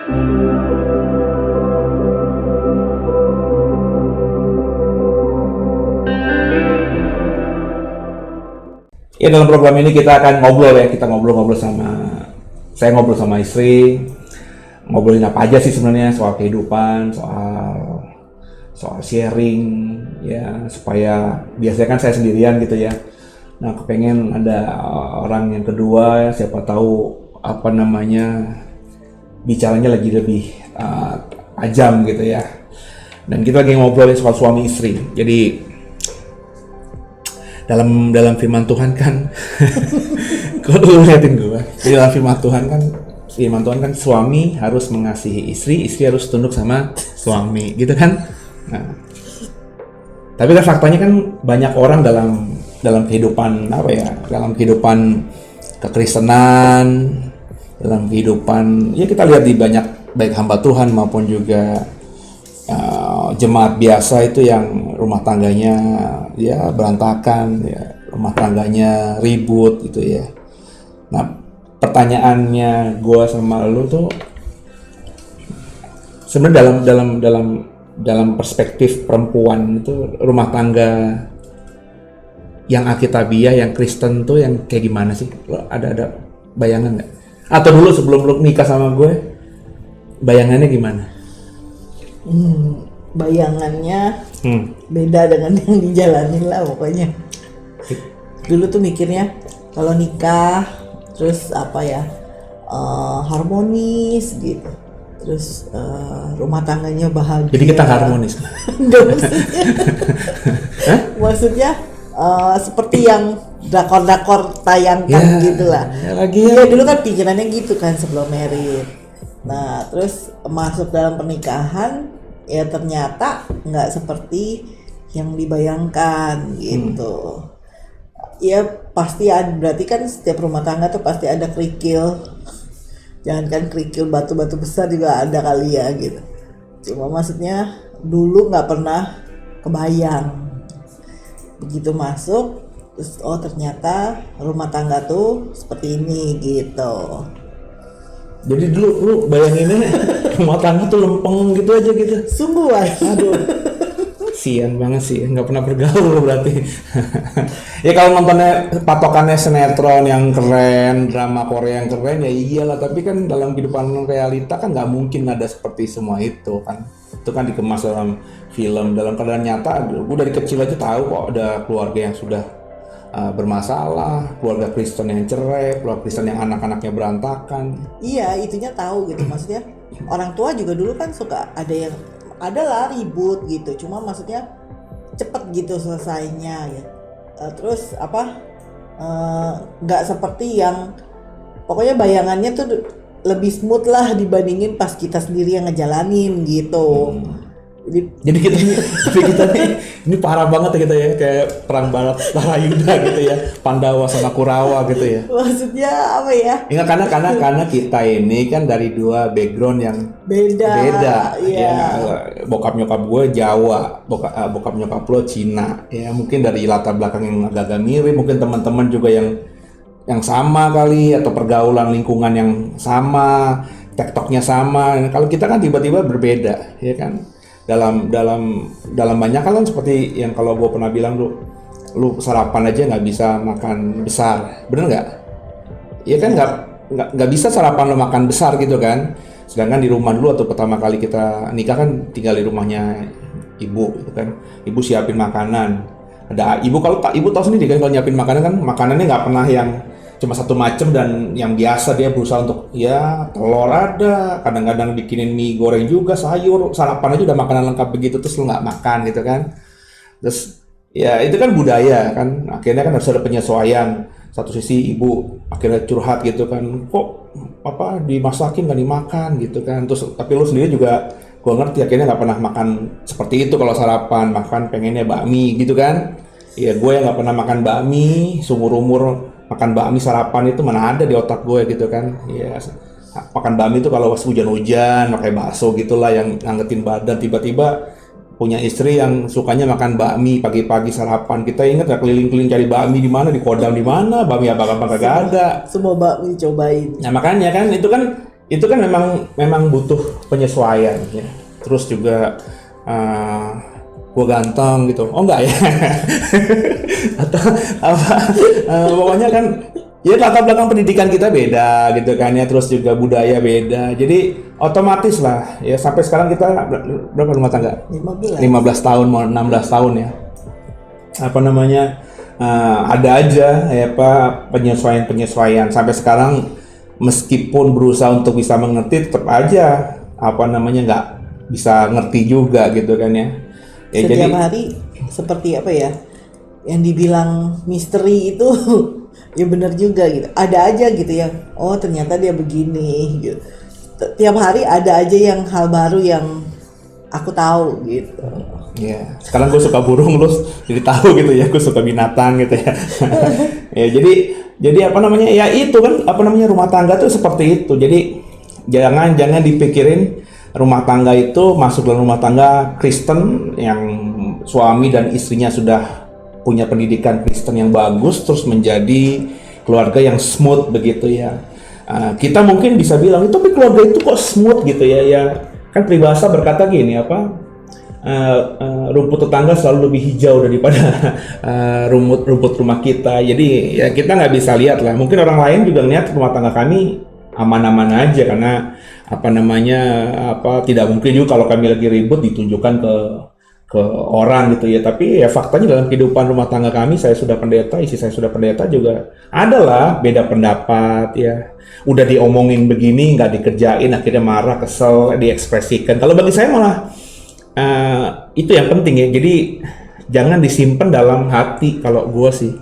Ya, dalam program ini kita akan ngobrol ya, saya ngobrol sama istri, ngobrolin apa aja sih sebenarnya soal kehidupan, soal sharing ya, supaya biasanya kan saya sendirian gitu ya. Nah, kepengen ada orang yang kedua, siapa tahu apa namanya bicaranya lagi lebih tajam gitu ya. Dan kita lagi ngobrolin soal suami istri. Jadi dalam firman Tuhan kan kalau lu liatin gue, dalam firman Tuhan kan suami harus mengasihi istri harus tunduk sama suami gitu kan. Nah, tapi kan faktanya kan banyak orang dalam kehidupan dalam kehidupan kekristenan, dalam kehidupan ya kita lihat di banyak baik hamba Tuhan maupun juga jemaat biasa itu yang rumah tangganya ya berantakan, ya rumah tangganya ribut gitu ya. Nah, pertanyaannya gue sama lu tuh sebenarnya dalam perspektif perempuan itu rumah tangga yang Alkitabiah, yang Kristen tuh yang kayak gimana sih? Lo ada bayangan nggak? Atau dulu sebelum lu nikah sama gue, bayangannya gimana? Bayangannya beda dengan yang dijalanin lah pokoknya. Dulu tuh mikirnya kalau nikah terus harmonis gitu, terus rumah tangganya bahagia. Jadi kita harmonis. Maksudnya seperti yang drakor tayangkan gitulah. Iya dulu kan pikirannya gitu kan sebelum married. Nah terus masuk dalam pernikahan ya ternyata nggak seperti yang dibayangkan gitu. Ya pasti ada, berarti kan setiap rumah tangga tuh pasti ada kerikil. Jangankan kerikil, batu-batu besar juga ada kali ya gitu. Cuma maksudnya dulu nggak pernah kebayang. Begitu masuk, terus ternyata rumah tangga tuh seperti ini gitu. Jadi dulu lu bayanginnya rumah tangga tuh lempeng gitu aja gitu. Sungguh aduh. Sian banget sih, nggak pernah bergaul berarti. Ya kalau nontonnya patokannya sinetron yang keren, drama Korea yang keren ya iyalah. Tapi kan dalam kehidupan realita kan nggak mungkin ada seperti semua itu kan. Itu kan dikemas dalam film, dalam keadaan nyata. Gue dari kecil aja tahu kok ada keluarga yang sudah bermasalah, keluarga Kristen yang cerai, keluarga Kristen yang anak-anaknya berantakan. Iya, itunya tahu gitu. Maksudnya orang tua juga dulu kan suka adalah ribut gitu. Cuma maksudnya cepet gitu selesainya ya. Terus nggak seperti yang pokoknya bayangannya tuh lebih smooth lah dibandingin pas kita sendiri yang ngejalanin gitu. Jadi kita nih ini parah banget ya kita ya, kayak perang barat Barayuda gitu ya, Pandawa sama Kurawa gitu ya. Maksudnya apa ya? Ingat karena kita ini kan dari dua background yang beda. Ya, bokap nyokap gue Jawa, bokap nyokap lo Cina. Ya mungkin dari latar belakang yang agak-agak mirip, mungkin teman-teman juga yang sama kali, atau pergaulan lingkungan yang sama, tektoknya sama. Kalau kita kan tiba-tiba berbeda, ya kan? Dalam banyak hal kan seperti yang kalau gue pernah bilang lu sarapan aja nggak bisa makan besar, bener nggak? Iya kan nggak bisa sarapan lo makan besar gitu kan? Sedangkan di rumah dulu atau pertama kali kita nikah kan tinggal di rumahnya ibu gitu kan, ibu siapin makanan. Ada ibu ibu tahu sendiri kan kalau nyiapin makanan kan makanannya nggak pernah yang cuma satu macam dan yang biasa. Dia berusaha untuk ya telur ada, kadang-kadang bikinin mie goreng juga, sayur, sarapan aja udah makanan lengkap begitu, terus lu nggak makan gitu kan. Terus ya itu kan budaya kan, akhirnya kan harus ada penyesuaian. Satu sisi ibu akhirnya curhat gitu kan, kok dimasakin nggak dimakan gitu kan. Terus tapi lu sendiri juga gua ngerti akhirnya nggak pernah makan seperti itu. Kalau sarapan makan pengennya bakmi gitu kan. Ya gue yang nggak pernah makan bakmi seumur umur, makan bakmi sarapan itu mana ada di otak gue gitu kan. Ya makan bakmi itu kalau hujan-hujan pakai bakso gitulah yang ngangetin badan. Tiba-tiba punya istri yang sukanya makan bakmi pagi-pagi sarapan. Kita ingat nggak keliling-keliling cari bakmi di mana, di Kodam di mana, bakmi apa kagak ada. Semua bakmi cobain. Nah makanya kan itu kan itu kan memang butuh penyesuaian ya. Terus juga gue ganteng gitu, oh enggak ya? Atau apa? Pokoknya kan ya latar belakang pendidikan kita beda gitu kan ya, terus juga budaya beda, jadi otomatis lah ya. Sampai sekarang kita berapa rumah tangga? 15 tahun mau 16 tahun ya. Apa namanya, ada aja ya apa penyesuaian sampai sekarang. Meskipun berusaha untuk bisa mengerti, tetap aja apa namanya nggak bisa ngerti juga gitu kan ya. Setiap jadi, hari seperti apa ya, yang dibilang misteri itu ya benar juga gitu. Ada aja gitu ya, oh ternyata dia begini gitu. Tiap hari ada aja yang hal baru yang aku tahu gitu. Ya, sekarang gue suka burung, lu jadi tahu gitu ya, gue suka binatang gitu ya. Ya jadi apa namanya, ya itu kan apa namanya, rumah tangga tuh seperti itu. Jadi jangan dipikirin rumah tangga itu masuk dalam rumah tangga Kristen yang suami dan istrinya sudah punya pendidikan Kristen yang bagus terus menjadi keluarga yang smooth begitu ya. Kita mungkin bisa bilang itu tapi keluarga itu kok smooth gitu ya. Ya kan peribahasa berkata gini apa, rumput tetangga selalu lebih hijau daripada rumput rumah kita. Jadi ya kita nggak bisa lihat lah. Mungkin orang lain juga lihat rumah tangga kami aman-aman aja karena apa namanya, apa tidak mungkin juga kalau kami lagi ribut ditunjukkan ke orang gitu ya. Tapi ya faktanya dalam kehidupan rumah tangga kami, saya sudah pendeta, istri saya sudah pendeta juga adalah beda pendapat ya. Udah diomongin begini nggak dikerjain, akhirnya marah, kesel, diekspresikan. Kalau bagi saya malah itu yang penting ya. Jadi jangan disimpan dalam hati kalau gue sih.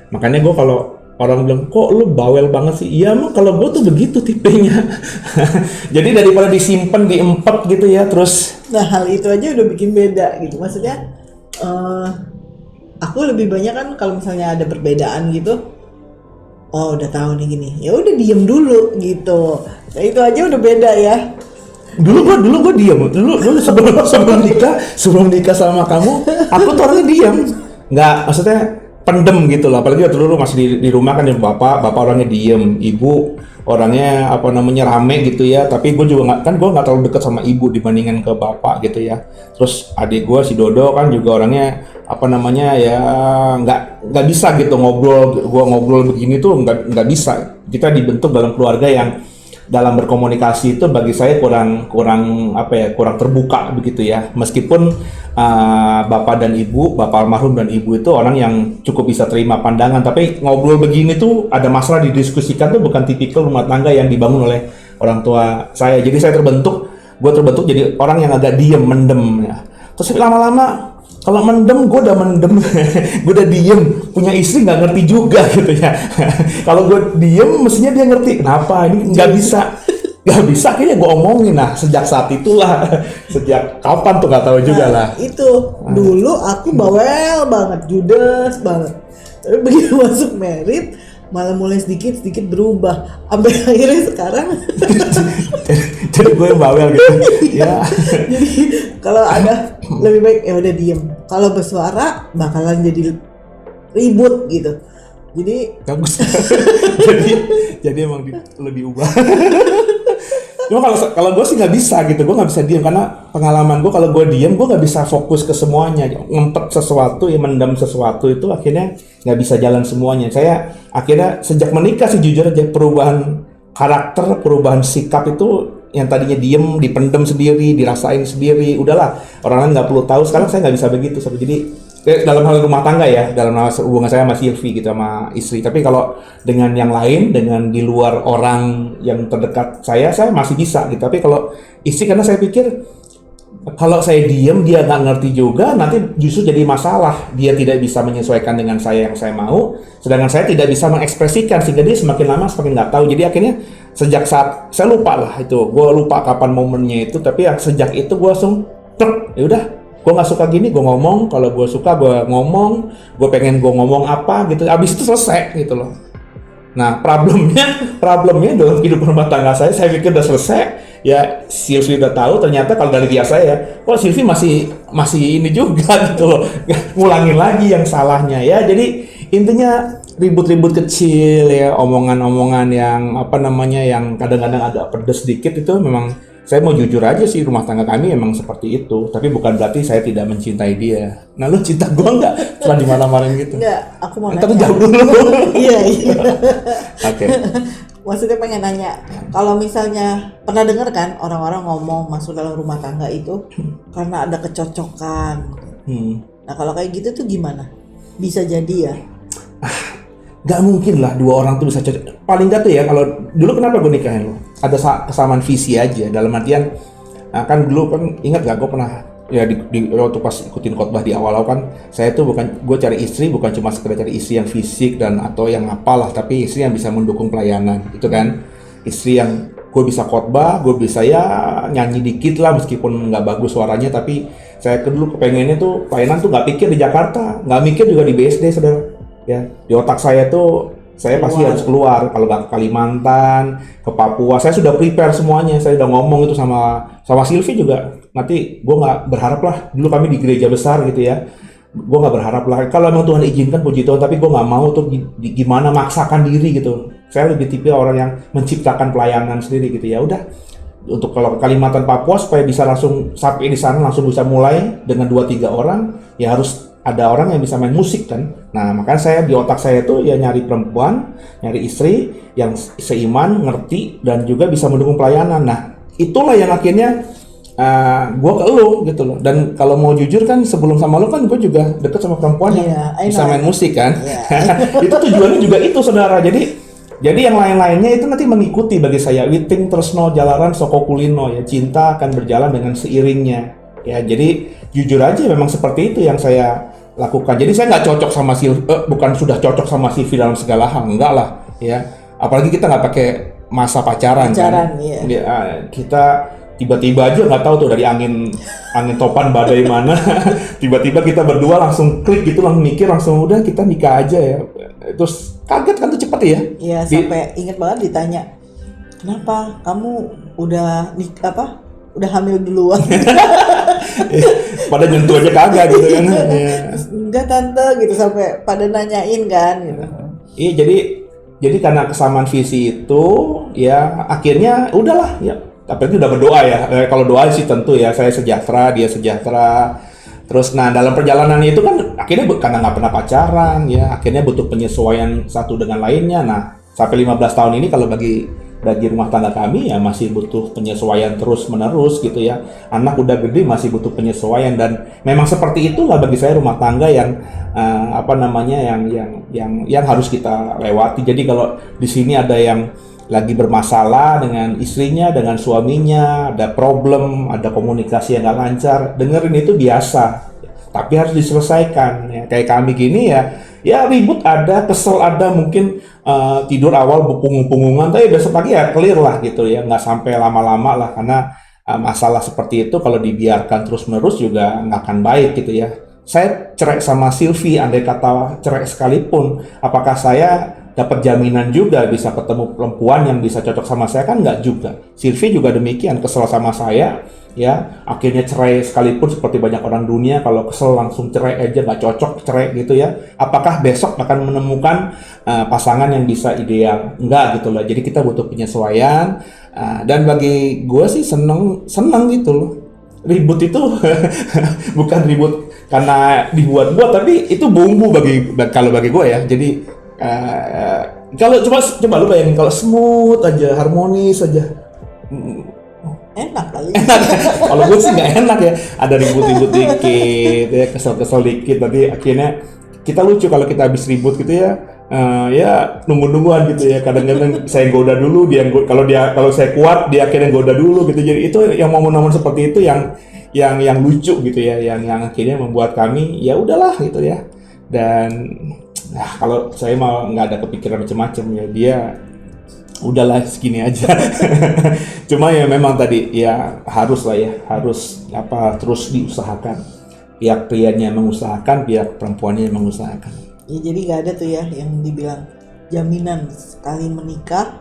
Makanya gue kalau orang bilang kok lu bawel banget sih, iya mah kalau gue tuh begitu tipenya. Jadi daripada disimpan diempet gitu ya terus. Nah hal itu aja udah bikin beda gitu. Maksudnya aku lebih banyak kan kalau misalnya ada perbedaan gitu, oh udah tahu nih gini, ya udah diem dulu gitu. Nah, itu aja udah beda ya. Dulu gue diam. Dulu sebelum nikah sama kamu, aku tuh orangnya diam. Nggak, maksudnya pendem gitu lah. Apalagi waktu dulu masih di rumah kan, bapak orangnya diem, ibu orangnya apa namanya rame gitu ya. Tapi gue juga gue nggak terlalu dekat sama ibu dibandingkan ke bapak gitu ya. Terus adik gue si Dodo kan juga orangnya apa namanya ya nggak bisa gitu ngobrol begini tuh nggak bisa. Kita dibentuk dalam keluarga yang dalam berkomunikasi itu bagi saya kurang terbuka begitu ya. Meskipun bapak almarhum dan ibu itu orang yang cukup bisa terima pandangan, tapi ngobrol begini tuh ada masalah didiskusikan tuh bukan tipikal rumah tangga yang dibangun oleh orang tua saya. Jadi saya terbentuk jadi orang yang agak diem, mendem ya. Terus lama-lama kalau mendem, gue udah diem, punya istri nggak ngerti juga gitu ya. Kalau gue diem, mestinya dia ngerti. Kenapa ini nggak bisa, kayaknya gue omongin. Nah, sejak saat itulah, sejak kapan tuh nggak tahu juga lah. Itu dulu aku bawel banget, judes banget. Tapi begitu masuk merit, malah mulai sedikit berubah. Sampai akhirnya sekarang. Jadi gue yang bawel gitu. Ya. Jadi kalau ada lebih baik ya udah diem. Kalau bersuara bakalan jadi ribut gitu. Jadi bagus. jadi emang lebih ubah. Cuma kalau gue sih nggak bisa gitu, gue nggak bisa diem karena pengalaman gue kalau gue diem gue nggak bisa fokus ke semuanya, ngempet sesuatu ya, mendam sesuatu itu akhirnya nggak bisa jalan semuanya. Saya akhirnya sejak menikah sih jujur aja perubahan karakter, perubahan sikap itu yang tadinya diem, dipendem sendiri, dirasain sendiri, udahlah orang lain nggak perlu tahu. Sekarang saya nggak bisa begitu, jadi dalam hal rumah tangga ya, dalam hal hubungan saya sama Silvi gitu, sama istri. Tapi kalau dengan yang lain, dengan di luar orang yang terdekat saya masih bisa gitu. Tapi kalau istri, karena saya pikir kalau saya diem dia nggak ngerti juga, nanti justru jadi masalah. Dia tidak bisa menyesuaikan dengan saya yang saya mau, sedangkan saya tidak bisa mengekspresikan, sehingga dia semakin lama semakin nggak tahu. Jadi akhirnya sejak saat saya lupa lah itu, gue lupa kapan momennya itu. Tapi ya sejak itu gue langsung ya udah, gue nggak suka gini, gue ngomong. Kalau gue suka, gue ngomong. Gue pengen gue ngomong apa gitu. Abis itu selesai gitu loh. Nah problemnya dalam kehidupan rumah tangga saya pikir udah selesai. Ya Silvi udah tahu. Ternyata kalau dari dia saya, kok Silvi masih ini juga gitu loh. Ngulangin lagi yang salahnya ya. Jadi intinya ribut-ribut kecil ya, omongan-omongan yang apa namanya yang kadang-kadang agak pedes sedikit itu memang saya mau jujur aja sih rumah tangga kami emang seperti itu. Tapi bukan berarti saya tidak mencintai dia. Nah lu cinta gua nggak setelah dimarah-marahin gitu? Enggak, aku mau Ntar nanya. jauh dulu. Iya, iya. Oke. Maksudnya pengen nanya, kalau misalnya pernah dengar kan orang-orang ngomong masuk dalam rumah tangga itu karena ada kecocokan. Nah kalau kayak gitu tuh gimana? Bisa jadi ya? Gak mungkin lah dua orang tuh bisa cocok. Paling gak tuh ya kalau dulu kenapa gue nikahin lo? Ada kesamaan visi aja. Dalam artian kan dulu kan ingat gak gue pernah ya waktu pas ikutin khotbah di awal kan saya tuh bukan gue cari istri bukan cuma sekedar cari istri yang fisik dan atau yang apalah tapi istri yang bisa mendukung pelayanan itu kan istri yang gue bisa khotbah gue bisa ya nyanyi dikit lah meskipun nggak bagus suaranya tapi saya dulu kepengennya tuh pelayanan tuh nggak pikir di Jakarta nggak mikir juga di BSD saudara ya di otak saya tuh saya pasti harus keluar kalau nggak ke Kalimantan ke Papua saya sudah prepare semuanya saya udah ngomong itu sama Sylvie juga nanti gue nggak berharap lah dulu kami di gereja besar gitu ya gue nggak berharap lah kalau memang Tuhan izinkan puji Tuhan tapi gue nggak mau tuh gimana maksakan diri gitu saya lebih tipe orang yang menciptakan pelayanan sendiri gitu ya udah untuk kalau ke Kalimantan Papua supaya bisa langsung sampai di sana langsung bisa mulai dengan 2-3 orang ya harus ada orang yang bisa main musik kan. Nah, makanya saya di otak saya tuh ya nyari perempuan, nyari istri yang seiman, ngerti dan juga bisa mendukung pelayanan. Nah, itulah yang akhirnya gue ke lu gitu loh. Dan kalau mau jujur kan sebelum sama lu kan gue juga deket sama perempuan yang bisa main musik kan. Itu tujuannya juga itu saudara. Jadi yang lain-lainnya itu nanti mengikuti bagi saya. Witing Tresno Jalaran Soko Kulino ya cinta akan berjalan dengan seiringnya. Ya jadi jujur aja memang seperti itu yang saya lakukan. Jadi saya nggak cocok sama bukan sudah cocok sama Silvi dalam segala hal, enggak lah ya. Apalagi kita nggak pakai masa pacaran kan. Iya. Ya, kita tiba-tiba aja nggak tahu tuh dari angin topan badai mana tiba-tiba kita berdua langsung klik gitu langsung mikir langsung udah kita nikah aja ya. Terus kaget kan tuh cepet ya. Iya sampai inget banget ditanya kenapa kamu udah udah hamil duluan. Pada nyentuh aja kagak gitu kan. Enggak tante gitu sampai pada nanyain kan gitu. Iya jadi karena kesamaan visi itu ya akhirnya udahlah ya tapi udah berdoa ya kalau doa sih tentu ya saya sejahtera dia sejahtera terus nah dalam perjalanan itu kan akhirnya karena nggak pernah pacaran ya akhirnya butuh penyesuaian satu dengan lainnya nah sampai 15 tahun ini kalau bagi rumah tangga kami ya masih butuh penyesuaian terus menerus gitu ya anak udah gede masih butuh penyesuaian dan memang seperti itulah bagi saya rumah tangga yang yang harus kita lewati jadi kalau di sini ada yang lagi bermasalah dengan istrinya dengan suaminya ada problem ada komunikasi yang nggak lancar dengerin itu biasa tapi harus diselesaikan ya kayak kami gini ya ribut ada kesel ada mungkin tidur awal berpungung-pungungan tapi besok pagi ya clear lah gitu ya nggak sampai lama-lama lah karena masalah seperti itu kalau dibiarkan terus-menerus juga nggak akan baik gitu ya saya cerai sama Silvi andai kata cerai sekalipun apakah saya dapat jaminan juga bisa ketemu perempuan yang bisa cocok sama saya kan nggak juga Silvi juga demikian kesel sama saya ya akhirnya cerai sekalipun seperti banyak orang dunia kalau kesel langsung cerai aja nggak cocok cerai gitu ya apakah besok akan menemukan pasangan yang bisa ideal enggak gitu loh jadi kita butuh penyesuaian dan bagi gue sih seneng gitu loh ribut itu bukan ribut karena dibuat-buat tapi itu bumbu kalau bagi gue ya jadi kalau coba lu bayangin kalau smooth aja harmonis aja enak kali. Kalau gue sih nggak enak ya, ada ribut-ribut dikit, ya kesel-kesel dikit, tapi akhirnya kita lucu kalau kita habis ribut gitu ya, ya nunggu-nungguan gitu ya. Kadang-kadang saya goda dulu, kalau saya kuat dia akhirnya goda dulu gitu. Jadi itu yang momen-momen seperti itu yang lucu gitu ya, yang akhirnya membuat kami ya udahlah gitu ya. Dan kalau saya mau nggak ada kepikiran macam-macam ya dia udahlah segini aja. Cuma ya memang tadi ya harus terus diusahakan. Pihak prianya mengusahakan, pihak perempuannya mengusahakan. Ya jadi nggak ada tuh ya yang dibilang jaminan sekali menikah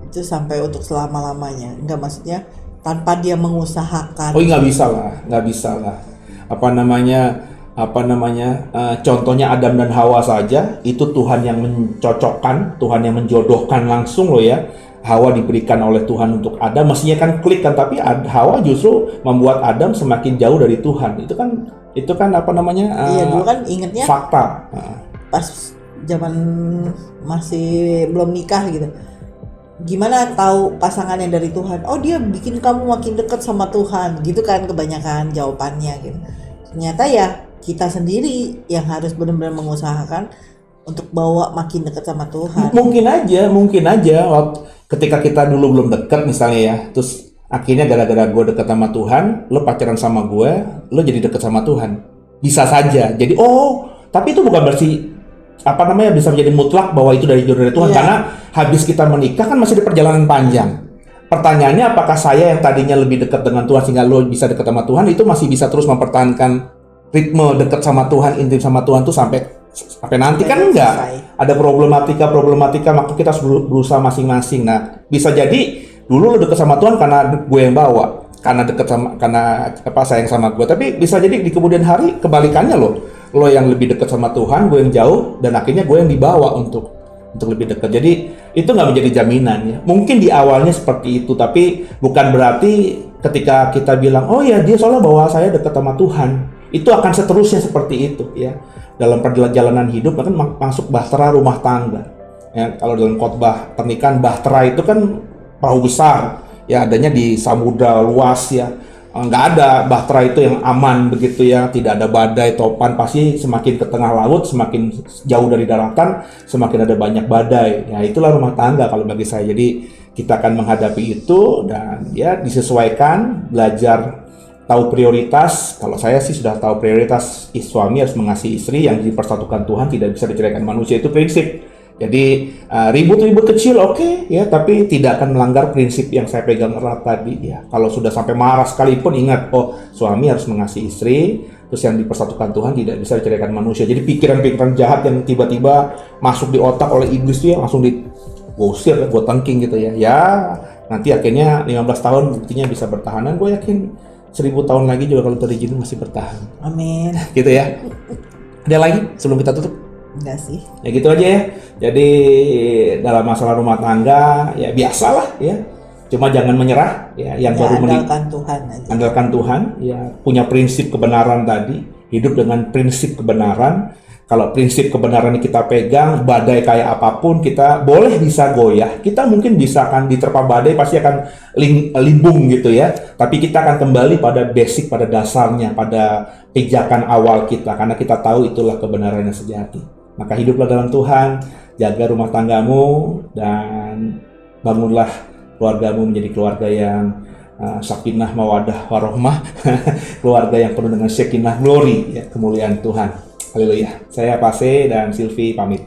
itu sampai untuk selama-lamanya. Enggak maksudnya tanpa dia mengusahakan. Oh nggak bisa lah. Apa namanya contohnya Adam dan Hawa saja, itu Tuhan yang mencocokkan, Tuhan yang menjodohkan langsung loh ya. Hawa diberikan oleh Tuhan untuk Adam, mestinya kan klik kan, tapi Hawa justru membuat Adam semakin jauh dari Tuhan. Itu kan Iya, dulu kan ingetnya fakta. pas zaman masih belum nikah gitu. Gimana tahu pasangannya dari Tuhan? Oh, dia bikin kamu makin dekat sama Tuhan, gitu kan kebanyakan jawabannya gitu. Ternyata ya kita sendiri yang harus benar-benar mengusahakan untuk bawa makin dekat sama Tuhan. Mungkin aja ketika kita dulu belum dekat misalnya ya, terus akhirnya gara-gara gue dekat sama Tuhan, lo pacaran sama gue, lo jadi dekat sama Tuhan. Bisa saja. Jadi tapi itu bukan berarti bisa menjadi mutlak bahwa itu dari jodoh dari Tuhan. Iya. Karena habis kita menikah kan masih di perjalanan panjang. Pertanyaannya, apakah saya yang tadinya lebih dekat dengan Tuhan sehingga lo bisa dekat sama Tuhan, itu masih bisa terus mempertahankan ritme dekat sama Tuhan, intim sama Tuhan tuh sampai nanti? Kan enggak. Ada problematika, maka kita harus berusaha masing-masing. Nah, bisa jadi dulu lo dekat sama Tuhan karena gue yang bawa, karena sayang sama gue. Tapi bisa jadi di kemudian hari kebalikannya lo yang lebih dekat sama Tuhan, gue yang jauh, dan akhirnya gue yang dibawa untuk lebih dekat. Jadi itu nggak menjadi jaminan ya. Mungkin di awalnya seperti itu, tapi bukan berarti ketika kita bilang oh ya dia soalnya bawa saya dekat sama Tuhan, itu akan seterusnya seperti itu ya. Dalam perjalanan hidup kan masuk bahtera rumah tangga ya. Kalau dalam khotbah pernikahan, bahtera itu kan perahu besar ya, adanya di samudra luas ya. Nggak ada bahtera itu yang aman begitu ya, tidak ada badai topan. Pasti semakin ke tengah laut, semakin jauh dari daratan, semakin ada banyak badai ya. Itulah rumah tangga kalau bagi saya. Jadi kita akan menghadapi itu dan ya disesuaikan, belajar tahu prioritas. Kalau saya sih sudah tahu prioritas, suami harus mengasihi istri, yang dipersatukan Tuhan tidak bisa diceraikan manusia, itu prinsip. Jadi ribut-ribut kecil oke, ya, tapi tidak akan melanggar prinsip yang saya pegang erat tadi ya. Kalau sudah sampai marah sekalipun, ingat suami harus mengasihi istri, terus yang dipersatukan Tuhan tidak bisa diceraikan manusia. Jadi pikiran-pikiran jahat yang tiba-tiba masuk di otak oleh iblis itu ya langsung digusir, gue tengking gitu ya. Ya nanti akhirnya 15 tahun buktinya bisa bertahan, dan gue yakin 1000 tahun lagi juga kalau terjadi masih bertahan. Amin. Gitu ya. Ada lagi sebelum kita tutup? Enggak sih. Ya gitu aja ya. Jadi dalam masalah rumah tangga ya biasalah ya. Cuma jangan menyerah ya. Yang baru andalkan Tuhan aja. Andalkan Tuhan ya. Punya prinsip kebenaran tadi. Hidup dengan prinsip kebenaran. Kalau prinsip kebenaran ini kita pegang, badai kayak apapun kita boleh bisa goyah. Kita mungkin bisa akan diterpa badai, pasti akan limbung gitu ya. Tapi kita akan kembali pada basic, pada dasarnya, pada pijakan awal kita. Karena kita tahu itulah kebenaran yang sejati. Maka hiduplah dalam Tuhan, jaga rumah tanggamu, dan bangunlah keluargamu menjadi keluarga yang sakinah mawadah warohmah, keluarga yang penuh dengan sakinah glory, ya, kemuliaan Tuhan. Haleluya. Saya Pase dan Silvi pamit.